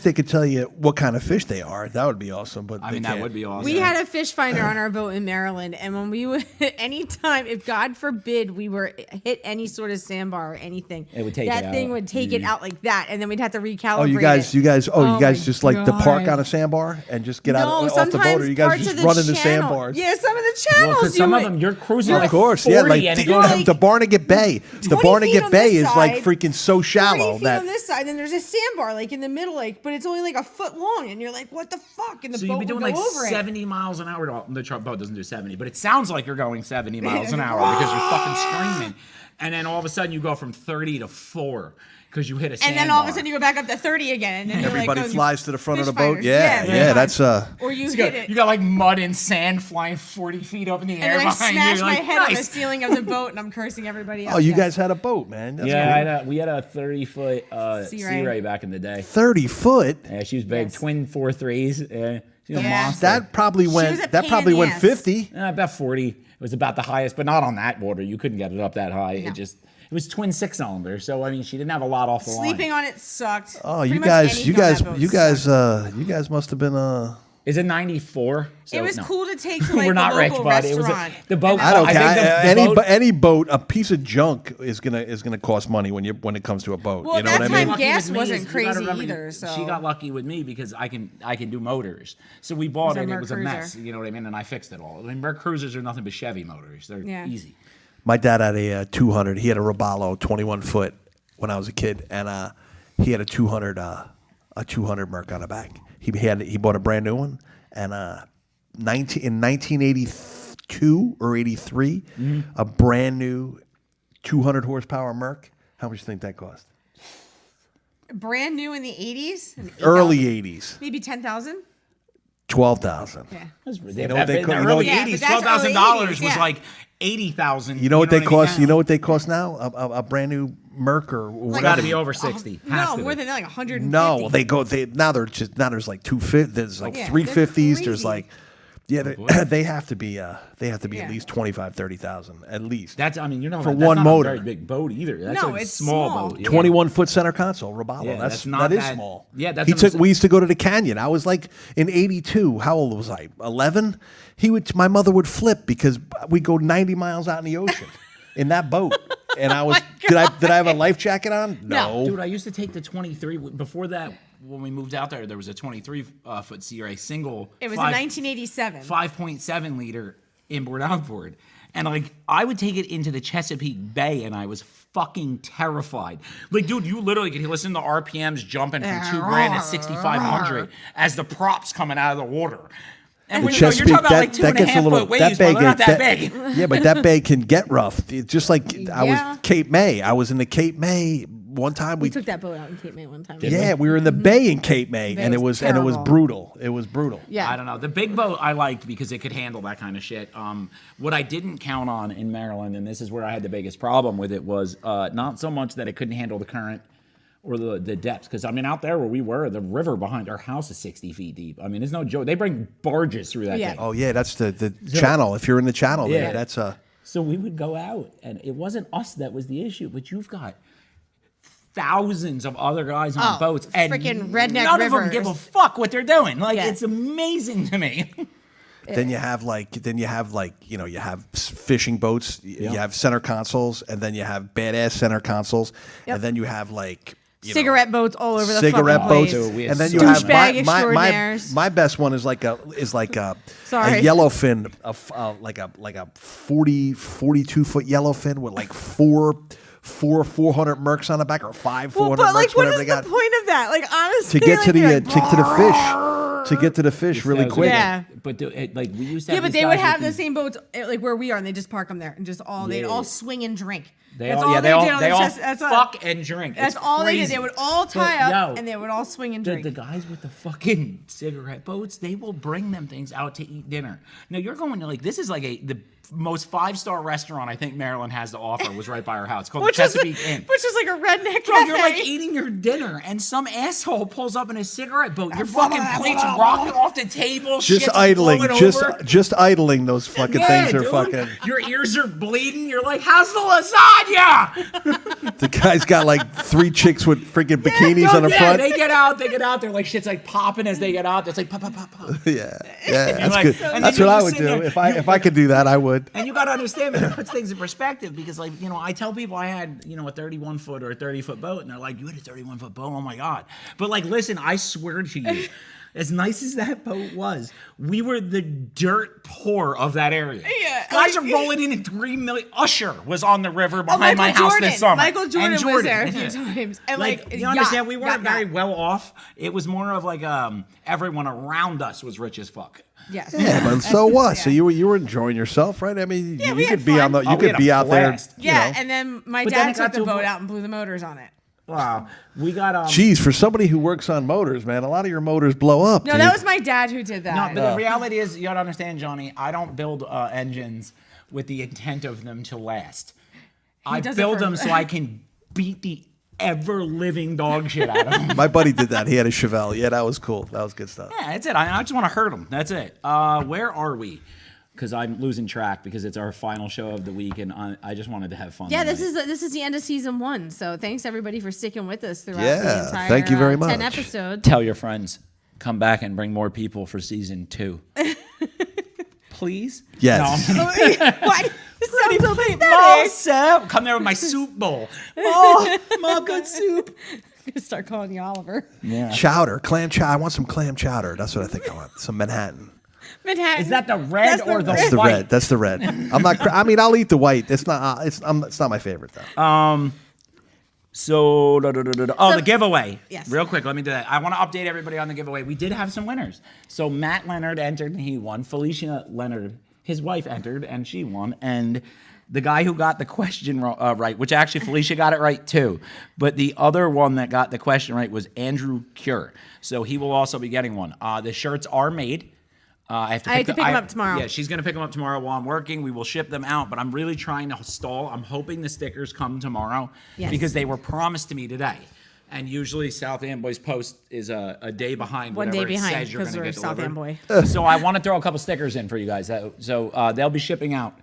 they could tell you what kind of fish they are. That would be awesome. But I mean, that would be awesome. We had a fish finder on our boat in Maryland, and when we would, anytime, if God forbid we were hit any sort of sandbar or anything, It would take that it thing out. would take it out like that, and then we'd have to recalibrate. Oh, you guys my just like the park God. on a sandbar and just get No, off the boat, sometimes or you guys parts just of the run into channel. sandbars? Yeah, some of the Well, channels 'cause do some it. of them you're cruising Of like course, 40 yeah, like and it the, goes like the Barnegat Bay. The 20 Barnegat feet on Bay this is like side, freaking so 30 shallow feet that on this side, and there's a sandbar like in the middle, like, but it's only like a foot long, and you're like, what the fuck? And the So boat you'd be would doing go like over 70 miles an hour. Well, the boat doesn't do 70, but it sounds like you're going 70 miles an hour because you're fucking screaming. And then all of a sudden you go from 30 to 4 because you hit a it. sandbar. And then all of a sudden you go back up to 30 again, and then you're everybody like, flies to the front of the fish boat. finders. Yeah, Yeah, yeah, that's or you You hit got, it. you got like mud and sand flying 40 feet up in the air And then I behind smashed you. my Like, head on the nice. ceiling of the boat, and I'm cursing everybody else. Oh, you guys had a boat, man. That's Yeah, cool. we had a 30-foot Sea Sea Ray. Ray back in the day. 30 foot. Yeah, she was big, Yes. twin 4.3s. Yeah, she's a Yeah. monster. That probably was went. a That pain probably in the went ass. 50. About 40. It was about the highest, but not on that water. You couldn't get it up that high. No. It was twin 6-cylinder, so I mean, she didn't have a lot off the Sleeping line. on it sucked. Oh, Pretty you much guys, anything you on guys, that boat you guys, sucked. you guys must have been. Is it 94? So, It was no. cool to take to like We're not the rich, local bud. It was restaurant. the boat. I don't I care. think the boat- Any boat, a piece of junk is gonna cost money when it comes to a boat. Well, you know that what I time mean? Lucky gas with me wasn't is you gotta crazy remember, either, so- she got lucky with me because I can do motors. So we bought It was a it. It Merc was a mess. Cruiser. You know what I mean? And I fixed it all. I mean, Merc Cruisers are nothing but Chevy motors. They're Yeah. easy. My dad had a 200. He had a Robalo 21 foot when I was a kid, and he had a 200 Merc on the back. He bought a brand new one, and in 1982 or 83, a brand new 200 horsepower Merc. How much do you think that cost? Brand new in the 80s? Early 80s, Maybe 10,000? 12,000. Yeah. They know what they in call- the you know early what- Yeah, but 80s, that's early $12,000 was 80s, yeah. like 80,000. You know what they cost? I You mean? know what they cost now? A brand new Merc or whatever. Got to be over 60. Has No, to more be. than that, like 150. No, now there's like 250. There's like Yeah, 350s. they're There's crazy. like they have to be Yeah. at least 25, 30,000 at least. That's, I mean, you're not For that's one not motor. a very big boat either. That's No, a it's small small. boat. Yeah. 21-foot center console Robalo. Yeah, that's not that is that- small. yeah, that's what I'm We used to go to the canyon. I was like in '82. How old was I? 11. My mother would flip because we go 90 miles out in the ocean in that boat. And I was did I have a life jacket on? No. Dude, I used to take the 23. Before that, when we moved out there was a 23-foot Sea Ray single. It was in 1987. 5.7 liter inboard outboard. And like I would take it into the Chesapeake Bay and I was fucking terrified. Like, dude, you literally could listen to RPMs jumping from $2,000 to 6,500 as the props coming out of the water. And when you're talking about like 2.5 foot waves, but they're not that big. Yeah, but that bay can get rough. It's just like I Yeah. was Cape May. I was in the Cape May one time. We took that boat out in Cape May one time. Yeah, we were in the bay in Cape May, Bay and it was was terrible. brutal. It was brutal. Yeah. I don't know. The big boat I liked because it could handle that kind of shit. What I didn't count on in Maryland, and this is where I had the biggest problem with it, was not so much that it couldn't handle the current or the depths. Because, I mean, out there where we were, the river behind our house is 60 feet deep. I mean, it's no joke. They bring barges through that Yeah. thing. Oh yeah, that's the channel. If you're in the channel, Yeah. there, that's a. So we would go out, and it wasn't us that was the issue, but you've got thousands of other guys on Oh, boats, and frickin' redneck none of them rivers. give a fuck what they're doing. Like, Yeah. it's amazing to me. Then you have you have fishing boats. You have center consoles, and then you have badass center consoles, Yep. and then you have like. Cigarette boats all over the cigarette fucking boats, place. Dude, we had and then so you many. have Douchebag extraordinaires. my best one is like a Sorry. yellowfin, like a 42 foot yellowfin with like four 400 Mercs on the back, or five Well, 400 but Mercs, like, what whatever is they the got. point of that? Like, honestly, To get to like, the you're to get to the fish really quick. Yeah. But like we used to. Yeah, Have but these they would guys have with the these- same boats like where we are, and they just park them there and just they'd Yeah. all swing and drink. They That's all, all yeah, they they all, did on they the all chest. That's fuck and drink. That's It's all they did. crazy. They would all But, tie up yo, and they would all swing and the drink. guys with the fucking cigarette boats, they will bring them things out to eat dinner. Now you're going to like this is like the most 5-star restaurant I think Maryland has to offer was right by our house, called Which the is Chesapeake Inn. which is like a redneck Bro, cafe. you're like eating your dinner, and some asshole pulls up in a cigarette boat. Your fucking plate's rocking off the table. Just shit's idling, blowing just over. just idling. Those fucking Yeah, things are dude. fucking. Your ears are bleeding. You're like, how's the lasagna? The guy's got like 3 chicks with freaking bikinis on the front. They get out. They're like, shit's like popping as they get out. It's like pop, pop, pop, pop. Yeah, that's like- good. and That's then what you're I would sitting do there, if I could do that. I would. And you got to understand, man, it puts things in perspective because, like, you know, I tell people I had, you know, a 31-foot or a 30-foot boat, and they're like, you had a 31-foot boat? Oh, my God. But, like, listen, I swear to you, as nice as that boat was, we were the dirt poor of that area. Yeah, Guys like- are rolling in $3 million. Usher was on the river behind my Michael house Jordan. this summer. Michael Jordan And was there a few yeah. times. And Like, you yacht, understand, we weren't yacht. very well off. It was more of like everyone around us was rich as fuck. Yes. Yeah, but so what? So you were enjoying yourself, right? I mean, Yeah, you we had could be on the, fun. you Oh, we could had be a out there. blast. Yeah, You know. and then my But then dad it got took the to a boat point- out and blew the motors on it. Wow. We got Jeez, for somebody who works on motors, man, a lot of your motors blow up. No, dude. that was my dad who did that. No, but the reality is, you gotta understand, Johnny, I don't build engines with the intent of them to last. I does it build for- them so I can beat the ever-living dog shit out of them. My buddy did that. He had a Chevelle. Yeah, that was cool. That was good stuff. Yeah, that's it. I just want to hurt them. That's it. Where are we? Because I'm losing track because it's our final show of the week, and I just wanted to have fun. Yeah, tonight. this is the end of season 1. So thanks everybody for sticking with us throughout Yeah, the entire thank you very 10 much. episodes. Tell your friends. Come back and bring more people for season 2. Please? Yes. No, What? Sounds so Ma, pathetic. Sam, come there with my soup bowl. Oh, my good soup. I'm gonna start calling you Oliver. Chowder, clam chowder. I want some clam chowder. That's what I think I want. Some Manhattan. Manhattan. Is that the red That's or the That's the white? red. That's the red. I'm not. I mean, I'll eat the white. It's not. It's not my favorite though. So, the giveaway. Yes. Real quick, let me do that. I want to update everybody on the giveaway. We did have some winners. So Matt Leonard entered and he won. Felicia Leonard, his wife, entered and she won. And the guy who got the question right, which actually Felicia got it right too, but the other one that got the question right was Andrew Cure. So he will also be getting one. The shirts are made. I have to pick them up tomorrow. Yeah, she's going to pick them up tomorrow while I'm working. We will ship them out, but I'm really trying to stall. I'm hoping the stickers come tomorrow Yes. because they were promised to me today. And usually South Amboy's post is a day behind. One day whatever it behind, says you're 'cause gonna we're get South delivered. Amboy. So I want to throw a couple stickers in for you guys. So they'll be shipping out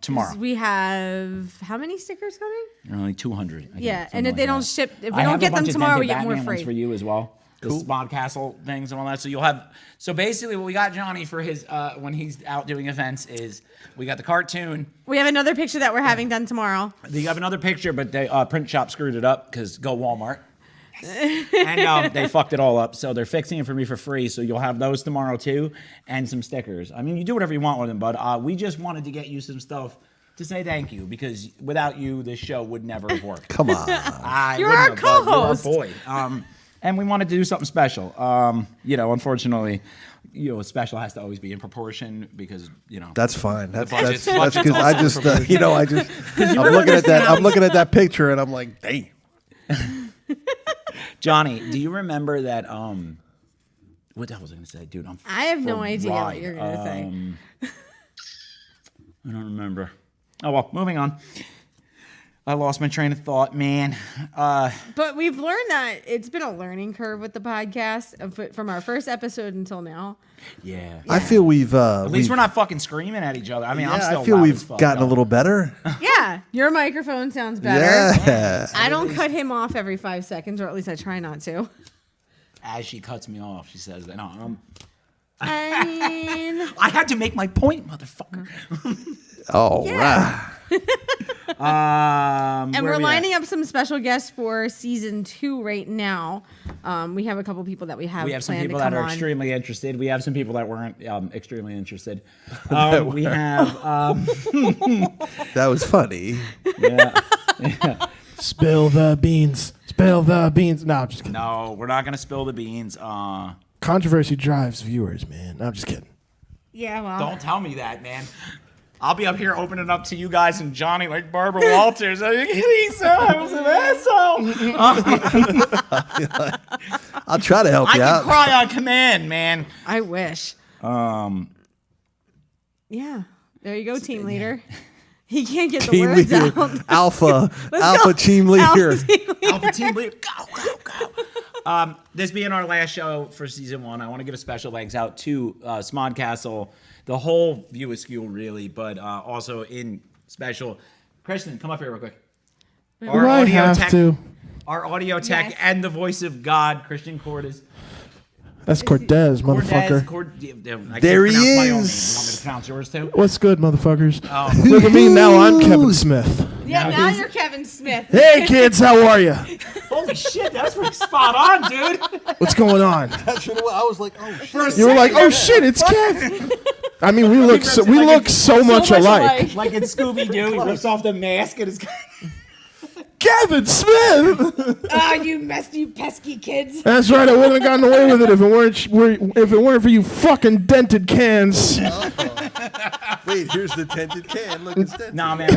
tomorrow. We have how many stickers coming? Only 200. I Yeah, think, and something if they like don't that. ship, if I we don't have a get them bunch of tomorrow, we Dented get more Batman ones free. for you as well. The Smod Castle things and all that. So you'll have. So basically, what we got Johnny for his when he's out doing events is we got the cartoon. We have another picture that we're having done tomorrow. You have another picture, but the print shop screwed it up because go Walmart. And they fucked it all up. So they're fixing it for me for free. So you'll have those tomorrow too, and some stickers. I mean, you do whatever you want with them, but we just wanted to get you some stuff to say thank you because without you, this show would never have worked. Come on. You're our co-host. You're our boy. And we wanted to do something special. Unfortunately, special has to always be in proportion because That's fine. That's budget's- that's budget's because I also just proportion. I'm looking at that. I'm looking at that picture and I'm like, damn. Johnny, do you remember that? What the hell was I going to say, dude? I have no idea what fried. you're gonna say. I don't remember. Oh well, moving on. I lost my train of thought, man. But we've learned that it's been a learning curve with the podcast from our first episode until now. Yeah. I feel we've. At least we're not fucking screaming at each other. I mean, I'm still I feel loud as we've fuck, gotten a though. little better. Yeah, your microphone sounds better. Yeah. I don't cut him off every 5 seconds, or at least I try not to. As she cuts me off, she says, "No, I mean, I had to make my point, motherfucker." All Yeah. right. and where we're we at? lining up some special guests for season 2 right now. We have a couple people that we have We have some planned people to that come are on. extremely interested. We have some people that weren't extremely interested. We have, That was funny. Spill the beans. Spill the beans. No, I'm just kidding. no, we're not gonna spill the beans. Controversy drives viewers, man. No, I'm just kidding. Yeah, well, Don't tell me that, man. I'll be up here opening up to you guys and Johnny like Barbara Walters. I was an asshole. I'll try to help I you can out. cry on command, man. I wish. Yeah. There you go, team leader. He can't get the Team words leader, out. alpha go. team leader. Alpha team leader. Alpha team leader, go. This being our last show for season 1, I want to give a special thanks out to Smodcastle, the whole View Askew really, but also in special. Kristen, come up here real quick. Do I have to? Our audio tech Yes. and the voice of God, Christian Cordes. That's Cortez, motherfucker. There he is. You want me to pronounce yours too? What's good, motherfuckers? Look at me now. I'm Kevin Smith. Yeah, now you're Kevin Smith. Hey, kids, how are you? Holy shit, that's pretty spot on, dude. What's going on? That's what I was like, oh shit. You were like, oh shit, it's Kev. I mean, we look so much alike. Like in Scooby Doo, he rips off the mask and it's. Kevin Smith. Oh, you pesky kids. That's right. I wouldn't have gotten away with it if it weren't for you fucking dented cans. Wait, here's the tinted can. Look, it's dented. Nah, man.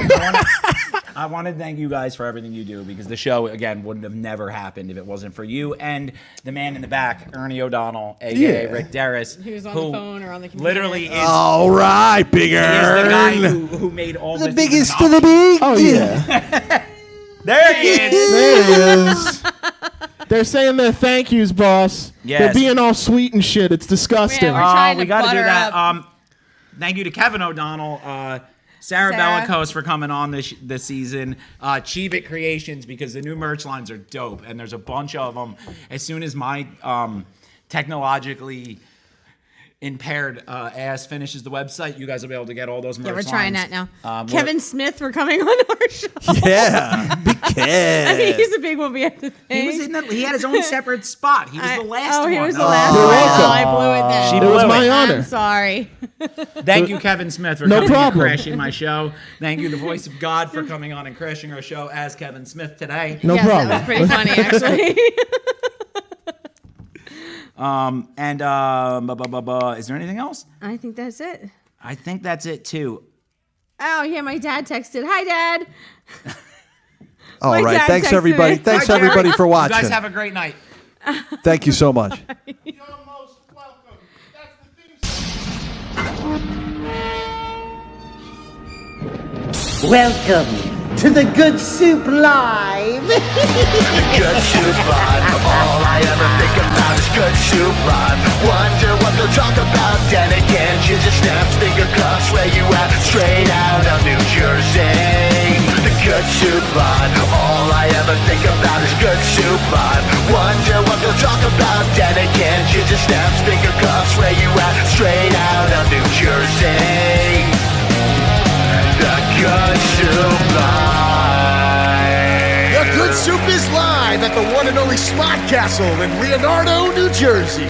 I want to thank you guys for everything you do because the show, again, wouldn't have never happened if it wasn't for you and the man in the back, Ernie O'Donnell, a.k.a. Rick Darris. Who's on the phone or on the computer. Literally is, All right, Big he is Ern. the guy who made all The this. biggest to the big. Oh yeah. There he is. There he is. They're saying their thank yous, boss. Yes. They're being all sweet and shit. It's disgusting. Yeah, we're trying We to got to do butter that. up. Thank you to Kevin O'Donnell, Sarah Bellicose for coming on this season, Chibit Creations because the new merch lines are dope and there's a bunch of them. As soon as my technologically impaired ass finishes the website, you guys will be able to get all those merch Yeah, we're lines. trying that now. We're- Kevin Smith for coming on our show. Yeah, big I Kev. think he's a big one we have to thank. He had his own separate spot. He was the last one. He was the last You're one. welcome. Oh, I blew it then. She It was blew my honor. I'm sorry. Thank you, Kevin Smith, for No coming problem. and crashing my show. Thank you, the voice of God, for coming on and crashing our show as Kevin Smith today. No Yes, problem. that was pretty funny, actually. Is there anything else? I think that's it. I think that's it too. Oh, yeah, my dad texted. Hi, Dad. All My right, dad thanks texted everybody. me. Thanks Bye, Jerry. everybody for You watching. guys have a great night. Thank you so much. You're most welcome. That's the theme song. Welcome to the Good Soup Live. Good soup line. All I ever think about is good soup line. Wonder what they'll talk about. Then again, ginger snaps, finger cuffs, where you at? Straight out of New Jersey. The good soup line. All I ever think about is good soup line. Wonder what they'll talk about. Then again, ginger snaps, finger cuffs, where you at? Straight out of New Jersey. The good soup line. The Good Soup is live at the one and only Smodcastle in Leonardo, New Jersey.